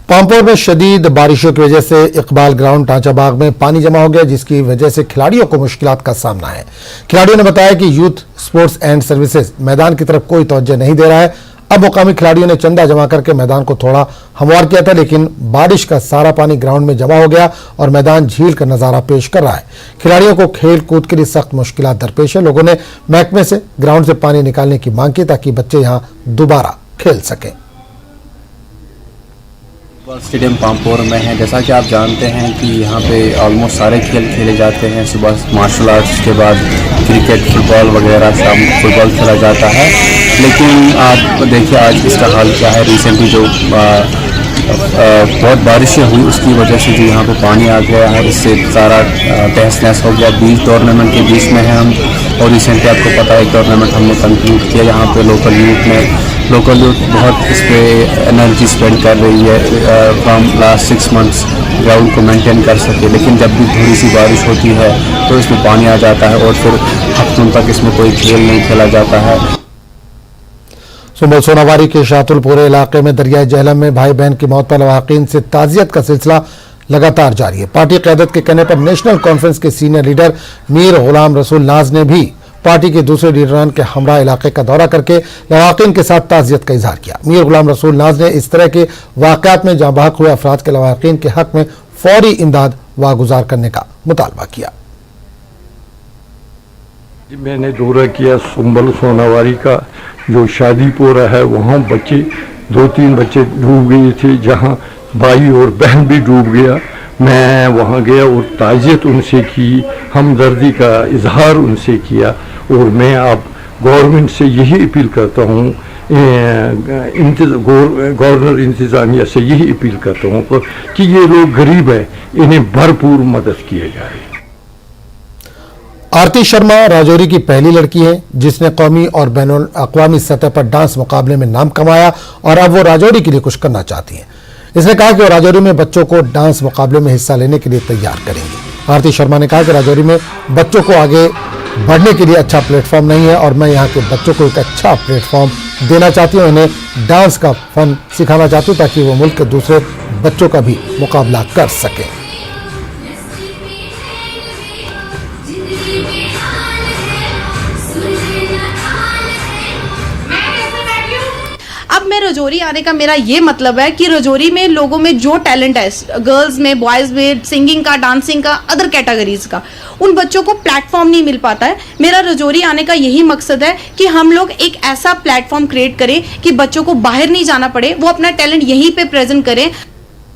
पामपोर में शदीद बारिशों की वजह से इकबाल ग्राउंड टांचा बाग में पानी जमा हो गया, जिसकी वजह से खिलाड़ियों को मुश्किलात का सामना है। खिलाड़ियों ने बताया कि यूथ स्पोर्ट्स एंड सर्विसेज मैदान की तरफ कोई तवज्जो नहीं दे रहा है। अब मुकामी खिलाड़ियों ने चंदा जमा करके मैदान को थोड़ा हमवार किया था, लेकिन बारिश का सारा पानी ग्राउंड में जमा हो गया और मैदान झील का नजारा पेश कर रहा है। खिलाड़ियों को खेल कूद के लिए सख्त मुश्किलात दरपेश है। लोगों ने महकमे से ग्राउंड से पानी निकालने की मांग की ताकि बच्चे यहां दोबारा खेल सकें। स्टेडियम पामपोर में है। जैसा कि आप जानते हैं कि यहाँ पे ऑलमोस्ट सारे खेल खेले जाते हैं। सुबह मार्शल आर्ट्स के बाद क्रिकेट, फुटबॉल वगैरह, शाम फुटबॉल खेला जाता है। लेकिन आप देखिए आज इसका हाल क्या है। रिसेंटली जो बहुत बारिशें हुई उसकी वजह से जो यहाँ पे पानी आ गया है, इससे सारा तहस नहस हो गया। बीच टूर्नामेंट के बीच में है हम, और रिसेंटली आपको पता है एक टूर्नामेंट हमने कंक्लूड किया। यहाँ पे लोकल यूथ बहुत इस पर एनर्जी स्पेंड कर रही है फ्रॉम लास्ट 6 मंथ्स ग्राउंड को मेंटेन कर सके। लेकिन जब भी थोड़ी सी बारिश होती है तो इसमें पानी आ जाता है और फिर हफ्तों तक इसमें कोई खेल नहीं खेला जाता है। सुंबल सोनावारी के शाहतुलपुर इलाके में दरियाई जहलम में भाई बहन की मौत पर लवाकिन से ताजियत का सिलसिला लगातार जारी है। पार्टी क़यादत के कहने पर नेशनल कॉन्फ्रेंस के सीनियर लीडर मीर गुलाम रसूल नाज ने भी पार्टी के दूसरे लीडरान के हमरा इलाके का दौरा करके लवाकिन के साथ ताजियत का इजहार किया। मीर गुलाम रसूल नाज ने इस तरह के वाक़यात में जहां बहक हुए अफराद के लवाकिन के हक में फौरी इमदाद वागुजार करने का मुतालबा किया। मैंने दौरा किया सुंबल सोनावारी का जो शादीपुरा है, वहाँ बच्चे 2-3 बच्चे डूब गए थे, जहाँ भाई और बहन भी डूब गया। मैं वहाँ गया और ताज़ियत उनसे की, हमदर्दी का इजहार उनसे किया। और मैं अब गवर्नमेंट से यही अपील करता हूँ, गवर्नर इंतज़ामिया से यही अपील करता हूँ कि ये लोग गरीब हैं, इन्हें भरपूर मदद किए जाए। आरती शर्मा राजौरी की पहली लड़की है जिसने कौमी और बैनुल अक़वामी सतह पर डांस मुकाबले में नाम कमाया और अब वो राजौरी के लिए कुछ करना चाहती हैं। इसने कहा कि वो राजौरी में बच्चों को डांस मुकाबले में हिस्सा लेने के लिए तैयार करेंगी। आरती शर्मा ने कहा कि राजौरी में बच्चों को आगे बढ़ने के लिए अच्छा प्लेटफॉर्म नहीं है और मैं यहाँ के बच्चों को एक अच्छा प्लेटफॉर्म देना चाहती हूँ। उन्हें डांस का फन सिखाना चाहती हूँ ताकि वो मुल्क के दूसरे बच्चों का भी मुकाबला कर सकें। अब मैं राजौरी आने का मेरा ये मतलब है कि राजौरी में लोगों में जो टैलेंट है, गर्ल्स में, बॉयज़ में, सिंगिंग का, डांसिंग का, अदर कैटेगरीज का, उन बच्चों को प्लेटफॉर्म नहीं मिल पाता है। मेरा राजौरी आने का यही मकसद है कि हम लोग एक ऐसा प्लेटफॉर्म क्रिएट करें कि बच्चों को बाहर नहीं जाना पड़े, वो अपना टैलेंट यहीं पे प्रेजेंट करें।